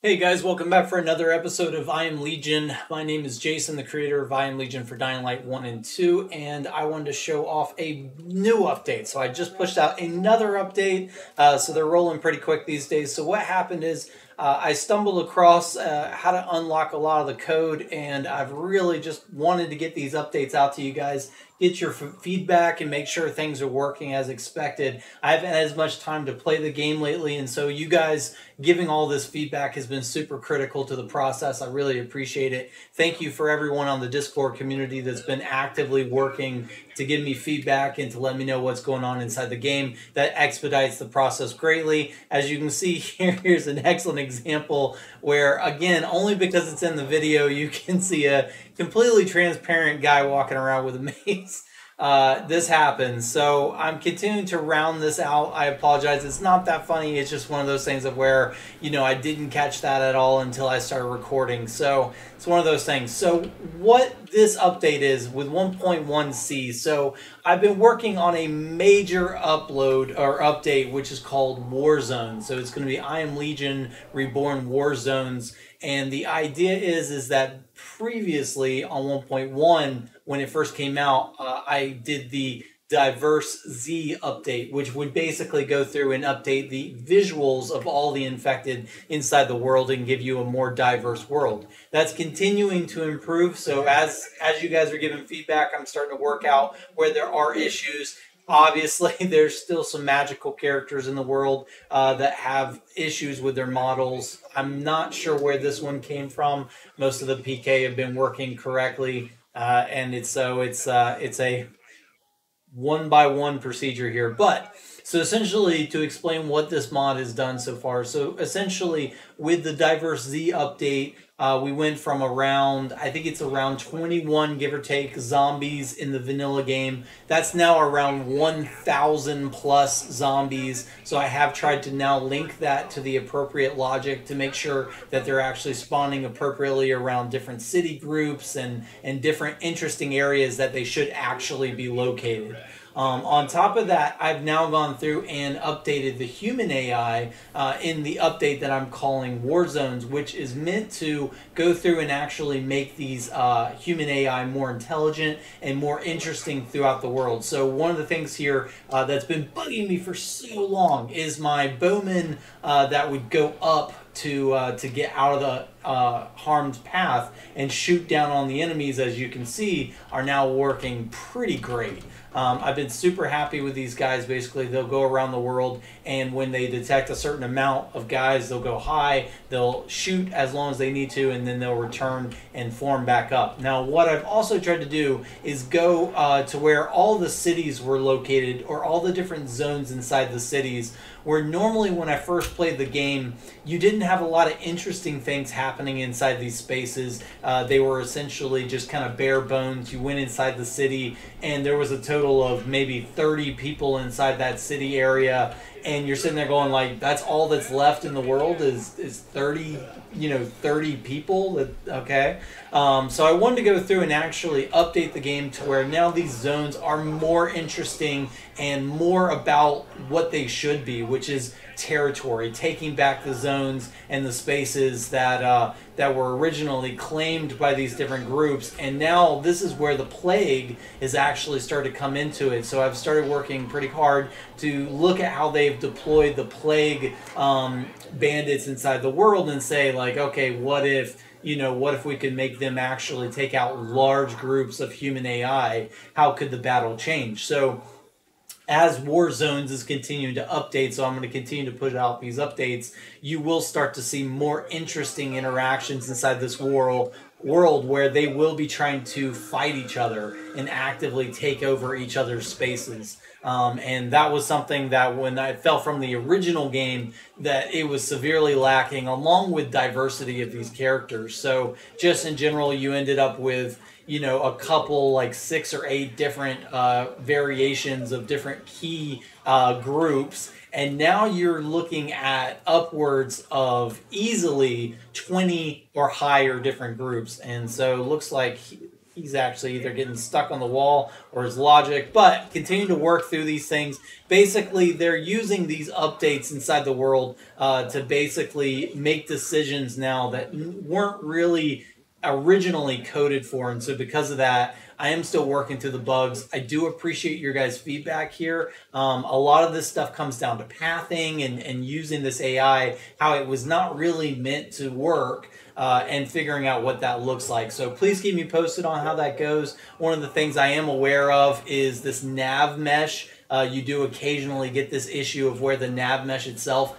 Hey guys, welcome back for another episode of I Am Legion. My name is Jason, the creator of I Am Legion for Dying Light 1 and 2, and I wanted to show off a new update. So I just pushed out another update, so they're rolling pretty quick these days. So what happened is I stumbled across how to unlock a lot of the code, and I've really just wanted to get these updates out to you guys, get your feedback, and make sure things are working as expected. I haven't had as much time to play the game lately, and so you guys giving all this feedback has been super critical to the process. I really appreciate it. Thank you for everyone on the Discord community that's been actively working to give me feedback and to let me know what's going on inside the game. That expedites the process greatly. As you can see here, here's an excellent example where, again, only because it's in the video, you can see a completely transparent guy walking around with a mace. This happens. So I'm continuing to round this out. I apologize. It's not that funny. It's just one of those things of where, I didn't catch that at all until I started recording. So it's one of those things. So what this update is with 1.1c. So I've been working on a major upload or update, which is called Warzones. So it's going to be I Am Legion Reborn Warzones. And the idea is that previously on 1.1, when it first came out, I did the Diverse Z update, which would basically go through and update the visuals of all the infected inside the world and give you a more diverse world. That's continuing to improve. So as you guys are giving feedback, I'm starting to work out where there are issues. Obviously, there's still some magical characters in the world that have issues with their models. I'm not sure where this one came from. Most of the PK have been working correctly, and it's a one-by-one procedure here. But so essentially, to explain what this mod has done so far, so essentially with the Diverse Z update, we went from around, I think it's around 21, give or take, zombies in the vanilla game. That's now around 1,000 plus zombies. So I have tried to now link that to the appropriate logic to make sure that they're actually spawning appropriately around different city groups and different interesting areas that they should actually be located. On top of that, I've now gone through and updated the human AI in the update that I'm calling Warzones, which is meant to go through and actually make these human AI more intelligent and more interesting throughout the world. So one of the things here that's been bugging me for so long is my bowman that would go up to get out of the harmed path and shoot down on the enemies, as you can see, are now working pretty great. I've been super happy with these guys. Basically, they'll go around the world, and when they detect a certain amount of guys, they'll go high, they'll shoot as long as they need to, and then they'll return and form back up. Now, what I've also tried to do is go to where all the cities were located, or all the different zones inside the cities, where normally when I first played the game, you didn't have a lot of interesting things happening inside these spaces. They were essentially just kind of bare bones. You went inside the city, and there was a total of maybe 30 people inside that city area, and you're sitting there going like, that's all that's left in the world is 30 30 people. That okay. So I wanted to go through and actually update the game to where now these zones are more interesting and more about what they should be, which is territory, taking back the zones and the spaces that that were originally claimed by these different groups. And now this is where the plague is actually started to come into it. So I've started working pretty hard to look at how they've deployed the plague bandits inside the world and say like, okay, what if we could make them actually take out large groups of human AI? How could the battle change? So as Warzones is continuing to update, so I'm going to continue to put out these updates, you will start to see more interesting interactions inside this world where they will be trying to fight each other and actively take over each other's spaces. And that was something that when I felt from the original game that it was severely lacking, along with diversity of these characters. So just in general, you ended up with a couple, like 6 or 8 different variations of different key groups. And now you're looking at upwards of easily 20 or higher different groups. And so it looks like, he's actually either getting stuck on the wall or his logic, but continue to work through these things. Basically, they're using these updates inside the world to basically make decisions now that weren't really originally coded for, and so because of that, I am still working through the bugs. I do appreciate your guys' feedback here. A lot of this stuff comes down to pathing and using this AI, how it was not really meant to work, and figuring out what that looks like. So please keep me posted on how that goes. One of the things I am aware of is this nav mesh. You do occasionally get this issue of where the nav mesh itself,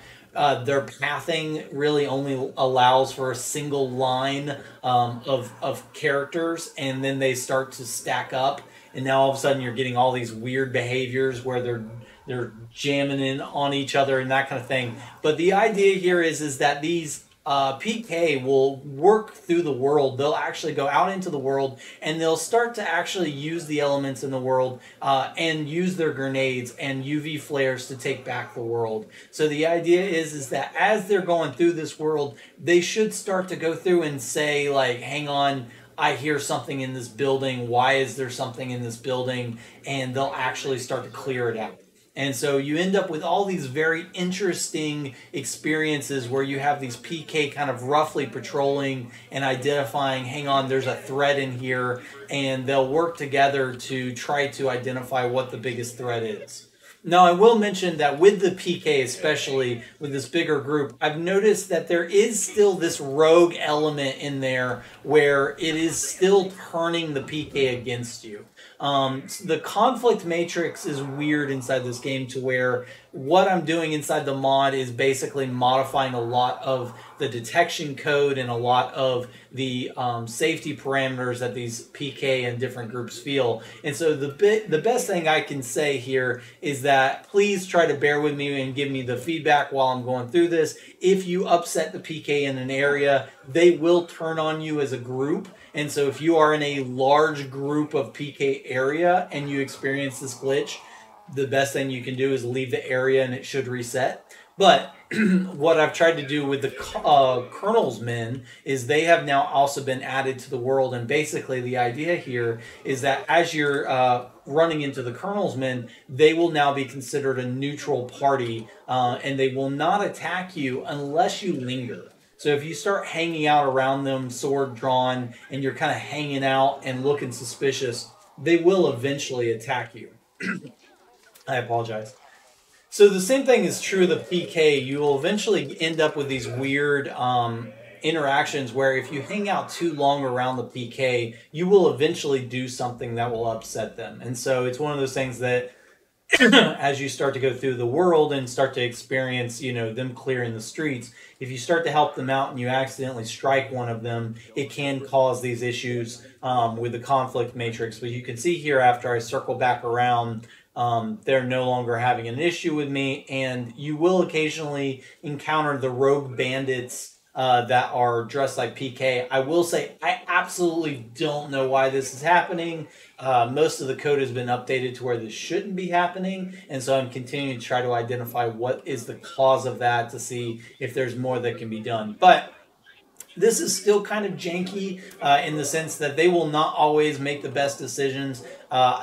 their pathing really only allows for a single line of characters, and then they start to stack up, and now all of a sudden you're getting all these weird behaviors where they're jamming in on each other and that kind of thing. But the idea here is that these PK will work through the world. They'll actually go out into the world and they'll start to actually use the elements in the world and use their grenades and UV flares to take back the world. So the idea is that as they're going through this world, they should start to go through and say, like, hang on, I hear something in this building. Why is there something in this building? And they'll actually start to clear it out. And so you end up with all these very interesting experiences where you have these PK kind of roughly patrolling and identifying, hang on, there's a threat in here, and they'll work together to try to identify what the biggest threat is. Now, I will mention that with the PK, especially with this bigger group, I've noticed that there is still this rogue element in there where it is still turning the PK against you. The conflict matrix is weird inside this game to where what I'm doing inside the mod is basically modifying a lot of the detection code and a lot of the safety parameters that these PK and different groups feel. And so the best thing I can say here is that please try to bear with me and give me the feedback while I'm going through this. If you upset the PK in an area, they will turn on you as a group. And so if you are in a large group of PK area and you experience this glitch, the best thing you can do is leave the area and it should reset. But what I've tried to do with the Colonel's men is they have now also been added to the world. And basically the idea here is that as you're running into the Colonel's men, they will now be considered a neutral party and they will not attack you unless you linger. So if you start hanging out around them, sword drawn, and you're kind of hanging out and looking suspicious, they will eventually attack you. I apologize. So the same thing is true of the PK. You will eventually end up with these weird interactions where if you hang out too long around the PK, you will eventually do something that will upset them. And so it's one of those things that as you start to go through the world and start to experience, you know, them clearing the streets, if you start to help them out and you accidentally strike one of them, it can cause these issues with the conflict matrix. But you can see here after I circle back around, they're no longer having an issue with me, and you will occasionally encounter the rogue bandits that are dressed like PK. I will say I absolutely don't know why this is happening. Most of the code has been updated to where this shouldn't be happening, and so I'm continuing to try to identify what is the cause of that to see if there's more that can be done. But this is still kind of janky in the sense that they will not always make the best decisions.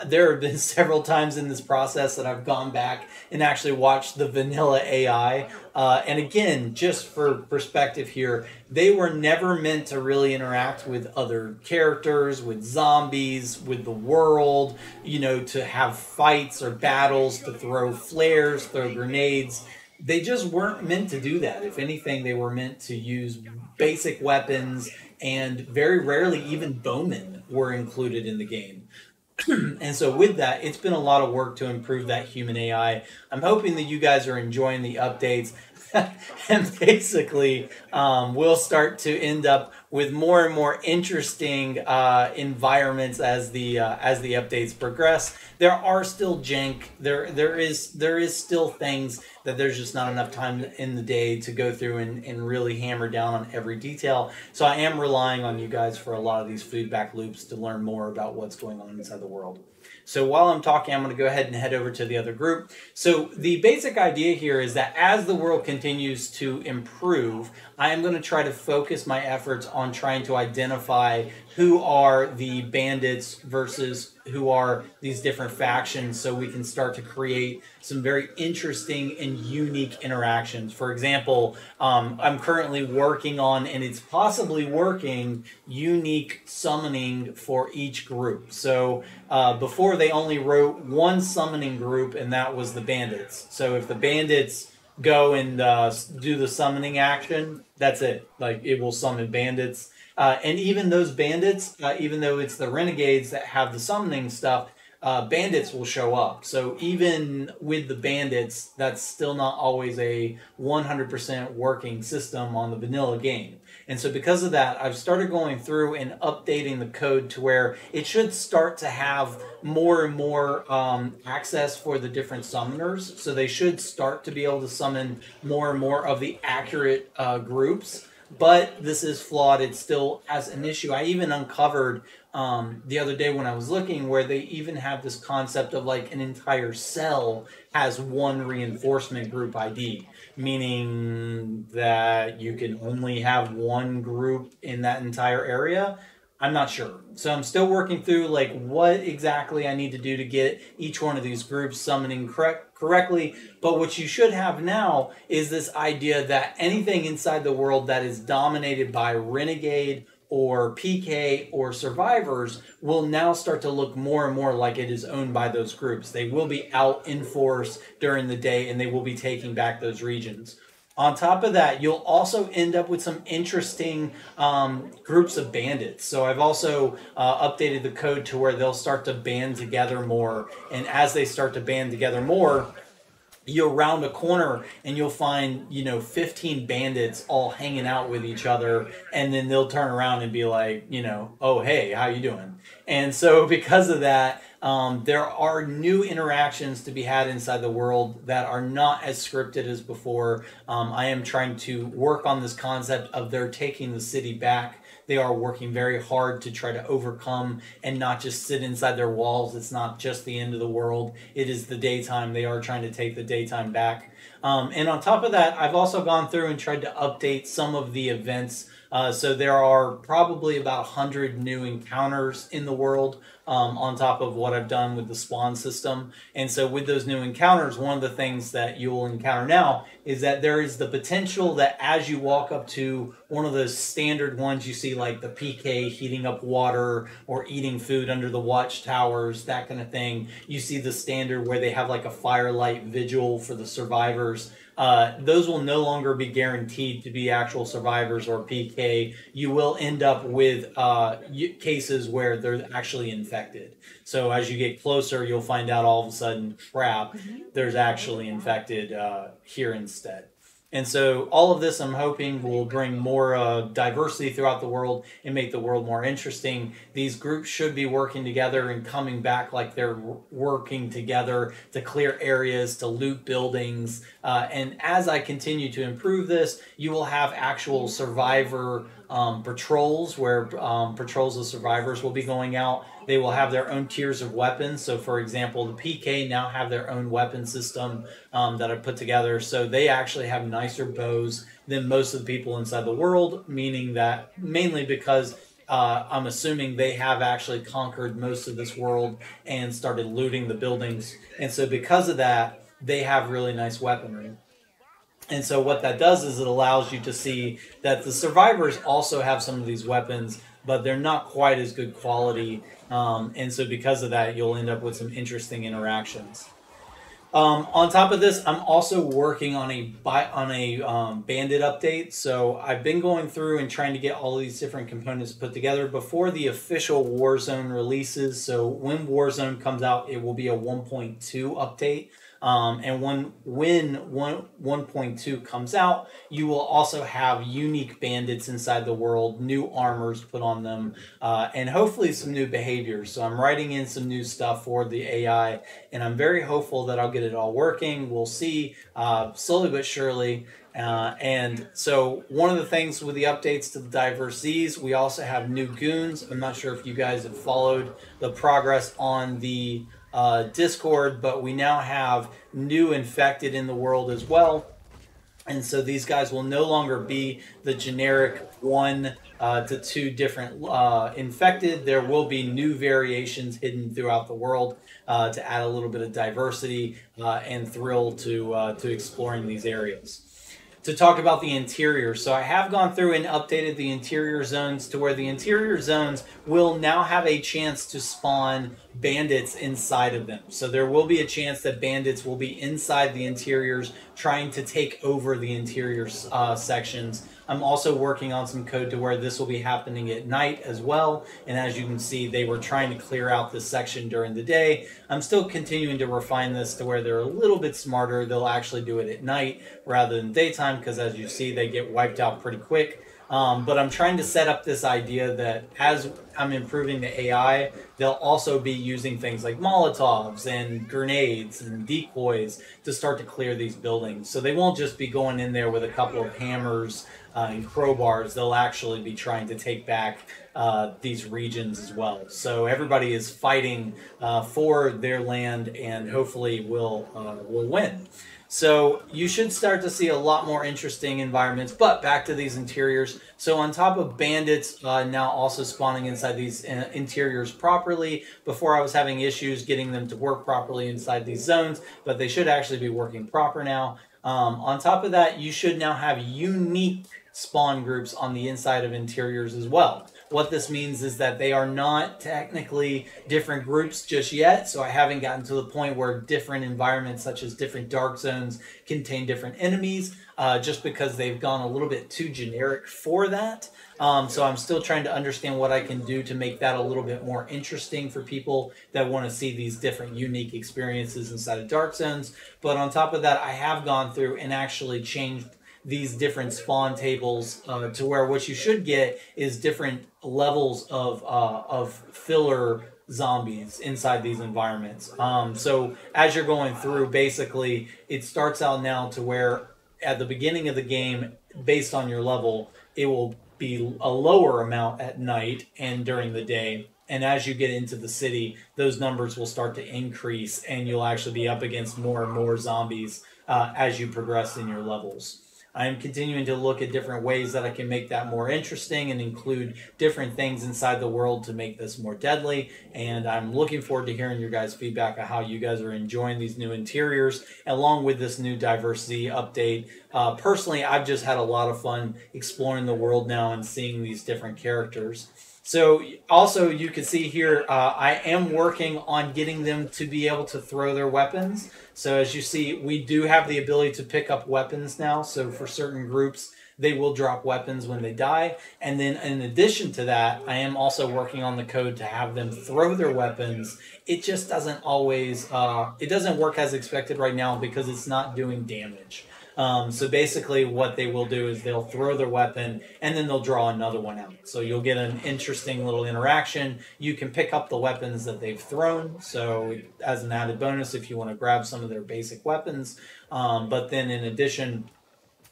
There have been several times in this process that I've gone back and actually watched the vanilla AI. And again, just for perspective here, they were never meant to really interact with other characters, with zombies, with the world, you know, to have fights or battles, to throw flares, throw grenades. They just weren't meant to do that. If anything, they were meant to use basic weapons, and very rarely even bowmen were included in the game. And so with that, it's been a lot of work to improve that human AI. I'm hoping that you guys are enjoying the updates. And basically, we'll start to end up with more and more interesting environments as the updates progress. There are still jank. There is still things that there's just not enough time in the day to go through and really hammer down on every detail. So I am relying on you guys for a lot of these feedback loops to learn more about what's going on inside the world. So while I'm talking, I'm going to go ahead and head over to the other group. So the basic idea here is that as the world continues to improve, I am going to try to focus my efforts on trying to identify who are the bandits versus who are these different factions, so we can start to create some very interesting and unique interactions. For example, I'm currently working on, and it's possibly working, unique summoning for each group. So before they only wrote one summoning group, and that was the bandits. So if the bandits go and do the summoning action, that's it. Like, it will summon bandits. And even those bandits, even though it's the renegades that have the summoning stuff, bandits will show up. So even with the bandits, that's still not always a 100% working system on the vanilla game. And so because of that, I've started going through and updating the code to where it should start to have more and more access for the different summoners. So they should start to be able to summon more and more of the accurate groups. But this is flawed. It still has an issue. I even uncovered the other day when I was looking where they even have this concept of like an entire cell has one reinforcement group ID, meaning that you can only have one group in that entire area. I'm not sure. So I'm still working through like what exactly I need to do to get each one of these groups summoning correctly. But what you should have now is this idea that anything inside the world that is dominated by renegade or PK or survivors will now start to look more and more like it is owned by those groups. They will be out in force during the day, and they will be taking back those regions. On top of that, you'll also end up with some interesting groups of bandits. So I've also updated the code to where they'll start to band together more. And as they start to band together more, you'll round a corner and you'll find, 15 bandits all hanging out with each other. And then they'll turn around and be like, oh, hey, how you doing? And so because of that, there are new interactions to be had inside the world that are not as scripted as before. I am trying to work on this concept of they're taking the city back. They are working very hard to try to overcome and not just sit inside their walls. It's not just the end of the world. It is the daytime. They are trying to take the daytime back. And on top of that, I've also gone through and tried to update some of the events. So there are probably about 100 new encounters in the world on top of what I've done with the spawn system. And so with those new encounters, one of the things that you will encounter now is that there is the potential that as you walk up to one of those standard ones you see, like the PK heating up water or eating food under the watchtowers, that kind of thing. You see the standard where they have like a firelight vigil for the survivors. Those will no longer be guaranteed to be actual survivors or PK. You will end up with cases where they're actually infected. So as you get closer, you'll find out all of a sudden, crap, there's actually infected here instead. And so all of this, I'm hoping, will bring more diversity throughout the world and make the world more interesting. These groups should be working together and coming back like they're working together to clear areas, to loot buildings. And as I continue to improve this, you will have actual survivor patrols where patrols of survivors will be going out. They will have their own tiers of weapons. So for example, the PK now have their own weapon system that I put together. So they actually have nicer bows than most of the people inside the world, meaning that mainly because I'm assuming they have actually conquered most of this world and started looting the buildings. And so because of that, they have really nice weaponry. And so what that does is it allows you to see that the survivors also have some of these weapons, but they're not quite as good quality. And so because of that, you'll end up with some interesting interactions. On top of this, I'm also working on a bandit update. So I've been going through and trying to get all these different components put together before the official Warzone releases. So when Warzone comes out, it will be a 1.2 update. And when 1.2 comes out, you will also have unique bandits inside the world, new armors put on them, and hopefully some new behaviors. So I'm writing in some new stuff for the AI, and I'm very hopeful that I'll get it all working. We'll see, slowly but surely. And so one of the things with the updates to the diversities, we also have new goons. I'm not sure if you guys have followed the progress on the Discord, but we now have new infected in the world as well. And so these guys will no longer be the generic 1 to 2 different infected. There will be new variations hidden throughout the world to add a little bit of diversity and thrill to exploring these areas. To talk about the interior, so I have gone through and updated the interior zones to where the interior zones will now have a chance to spawn bandits inside of them. So there will be a chance that bandits will be inside the interiors trying to take over the interior sections. I'm also working on some code to where this will be happening at night as well. And as you can see, they were trying to clear out this section during the day. I'm still continuing to refine this to where they're a little bit smarter. They'll actually do it at night rather than daytime because as you see, they get wiped out pretty quick. But I'm trying to set up this idea that as I'm improving the AI, they'll also be using things like Molotovs and grenades and decoys to start to clear these buildings. So they won't just be going in there with a couple of hammers and crowbars. They'll actually be trying to take back these regions as well. So everybody is fighting for their land and hopefully will win. So you should start to see a lot more interesting environments, but back to these interiors. So on top of bandits now also spawning inside these interiors properly, before I was having issues getting them to work properly inside these zones, but they should actually be working proper now. On top of that, you should now have unique spawn groups on the inside of interiors as well. What this means is that they are not technically different groups just yet, so I haven't gotten to the point where different environments such as different dark zones contain different enemies, just because they've gone a little bit too generic for that. So I'm still trying to understand what I can do to make that a little bit more interesting for people that want to see these different unique experiences inside of dark zones. But on top of that, I have gone through and actually changed these different spawn tables to where what you should get is different levels of filler zombies inside these environments. So as you're going through, basically, it starts out now to where at the beginning of the game, based on your level, it will be a lower amount at night and during the day. And as you get into the city, those numbers will start to increase and you'll actually be up against more and more zombies as you progress in your levels. I'm continuing to look at different ways that I can make that more interesting and include different things inside the world to make this more deadly. And I'm looking forward to hearing your guys' feedback on how you guys are enjoying these new interiors along with this new diversity update. Personally, I've just had a lot of fun exploring the world now and seeing these different characters. So also you can see here, I am working on getting them to be able to throw their weapons. So as you see, we do have the ability to pick up weapons now. So for certain groups, they will drop weapons when they die. And then in addition to that, I am also working on the code to have them throw their weapons. It just doesn't always, it doesn't work as expected right now because it's not doing damage. So basically what they will do is they'll throw their weapon and then they'll draw another one out. So you'll get an interesting little interaction. You can pick up the weapons that they've thrown. So as an added bonus, if you want to grab some of their basic weapons. But then in addition,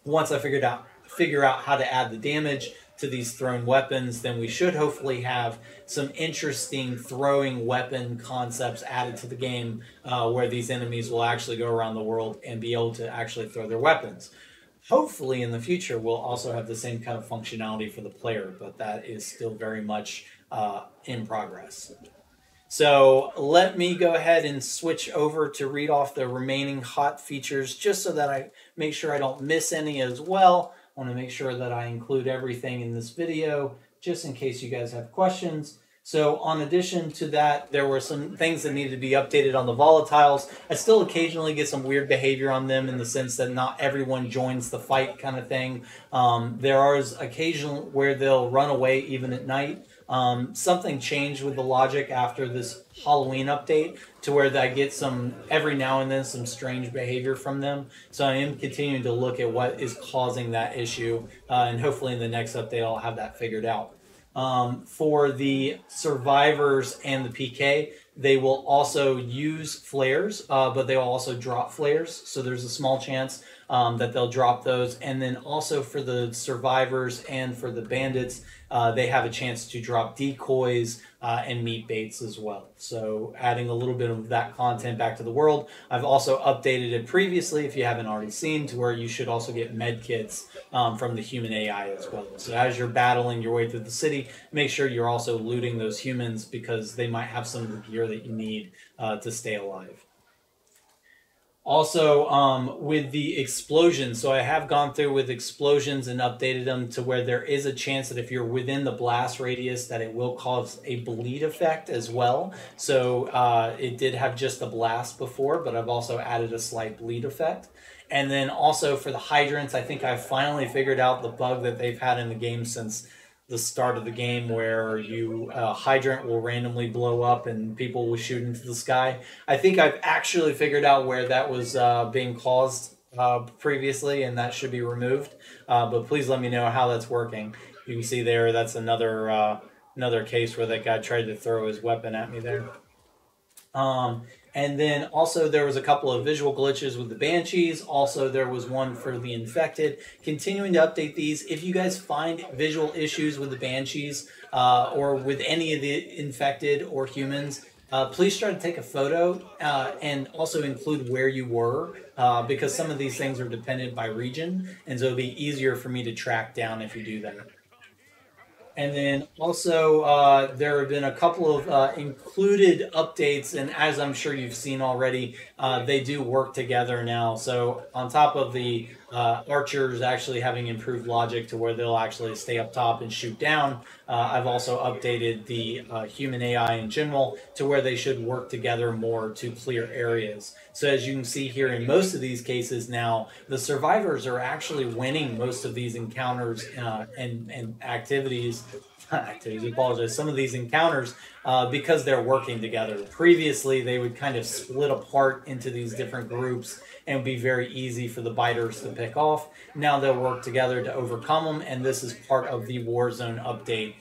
once I figure out how to add the damage to these thrown weapons, then we should hopefully have some interesting throwing weapon concepts added to the game where these enemies will actually go around the world and be able to actually throw their weapons. Hopefully in the future we'll also have the same kind of functionality for the player, but that is still very much in progress. So let me go ahead and switch over to read off the remaining hot features just so that I make sure I don't miss any as well. I want to make sure that I include everything in this video just in case you guys have questions. So in addition to that, there were some things that needed to be updated on the volatiles. I still occasionally get some weird behavior on them in the sense that not everyone joins the fight kind of thing. There is occasional where they'll run away even at night. Something changed with the logic after this Halloween update to where I get some, every now and then, some strange behavior from them. So I am continuing to look at what is causing that issue. And hopefully in the next update, I'll have that figured out. For the survivors and the PK, they will also use flares, but they will also drop flares. So there's a small chance that they'll drop those. And then also for the survivors and for the bandits, they have a chance to drop decoys and meat baits as well. So adding a little bit of that content back to the world. I've also updated it previously, if you haven't already seen, to where you should also get med kits from the human AI as well. So as you're battling your way through the city, make sure you're also looting those humans, because they might have some of the gear that you need to stay alive. Also, with the explosions, so I have gone through with explosions and updated them to where there is a chance that if you're within the blast radius, that it will cause a bleed effect as well. So it did have just a blast before, but I've also added a slight bleed effect. And then also for the hydrants, I think I've finally figured out the bug that they've had in the game since the start of the game, where you hydrant will randomly blow up and people will shoot into the sky. I think I've actually figured out where that was being caused previously, and that should be removed. But please let me know how that's working. You can see there, that's another case where that guy tried to throw his weapon at me there. And then also there was a couple of visual glitches with the Banshees. Also, there was one for the infected. Continuing to update these. If you guys find visual issues with the Banshees or with any of the infected or humans, please try to take a photo and also include where you were, because some of these things are dependent by region, and so it'll be easier for me to track down if you do that. And then also, there have been a couple of included updates, and as I'm sure you've seen already, they do work together now. So on top of the archers actually having improved logic to where they'll actually stay up top and shoot down, I've also updated the human AI in general to where they should work together more to clear areas. So as you can see here, in most of these cases now, the survivors are actually winning most of these encounters and activities. Apologize. Some of these encounters because they're working together. Previously, they would kind of split apart into these different groups and be very easy for the biters to pick off. Now they'll work together to overcome them, and this is part of the Warzone update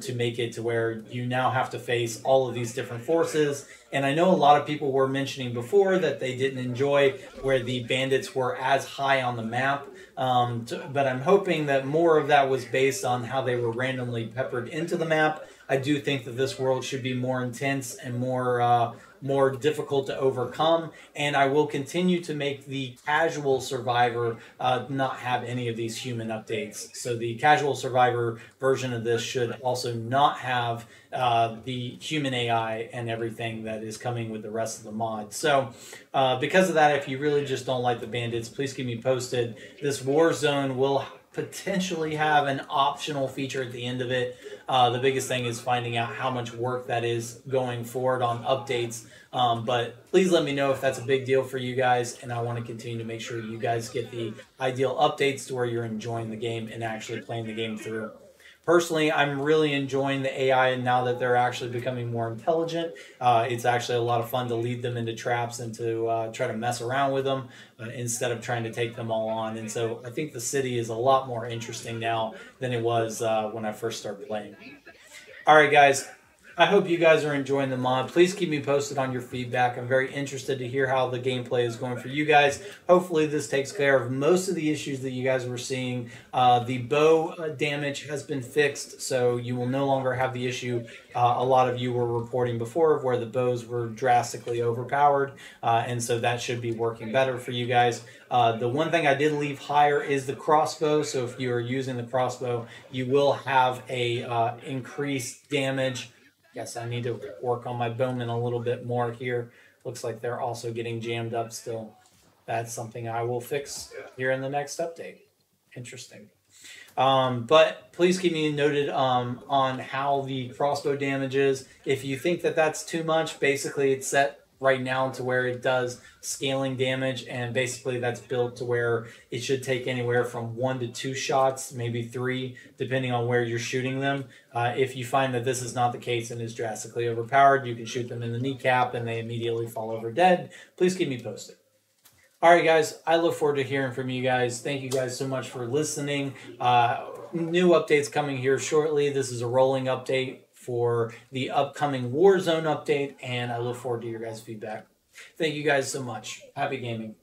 to make it to where you now have to face all of these different forces. And I know a lot of people were mentioning before that they didn't enjoy where the bandits were as high on the map. But I'm hoping that more of that was based on how they were randomly peppered into the map. I do think that this world should be more intense and more difficult to overcome, and I will continue to make the casual survivor not have any of these human updates. So the casual survivor version of this should also not have the human AI and everything that is coming with the rest of the mod. So because of that, if you really just don't like the bandits, please keep me posted. This Warzone will potentially have an optional feature at the end of it. The biggest thing is finding out how much work that is going forward on updates. But please let me know if that's a big deal for you guys, and I want to continue to make sure you guys get the ideal updates to where you're enjoying the game and actually playing the game through. Personally, I'm really enjoying the AI, and now that they're actually becoming more intelligent, it's actually a lot of fun to lead them into traps and to try to mess around with them instead of trying to take them all on. And so I think the city is a lot more interesting now than it was when I first started playing. All right, guys. I hope you guys are enjoying the mod. Please keep me posted on your feedback. I'm very interested to hear how the gameplay is going for you guys. Hopefully this takes care of most of the issues that you guys were seeing. The bow damage has been fixed, so you will no longer have the issue a lot of you were reporting before of where the bows were drastically overpowered, and so that should be working better for you guys. The one thing I did leave higher is the crossbow, so if you are using the crossbow, you will have a increased damage. Guess I need to work on my bowmen a little bit more here. Looks like they're also getting jammed up still. That's something I will fix here in the next update. Interesting. But please keep me noted on how the crossbow damage is. If you think that that's too much, basically it's set right now to where it does scaling damage, and basically that's built to where it should take anywhere from 1 to 2 shots, maybe 3, depending on where you're shooting them. If you find that this is not the case and is drastically overpowered, you can shoot them in the kneecap and they immediately fall over dead. Please keep me posted. All right, guys, I look forward to hearing from you guys. Thank you guys so much for listening. New updates coming here shortly. This is a rolling update for the upcoming Warzone update, and I look forward to your guys' feedback. Thank you guys so much. Happy gaming.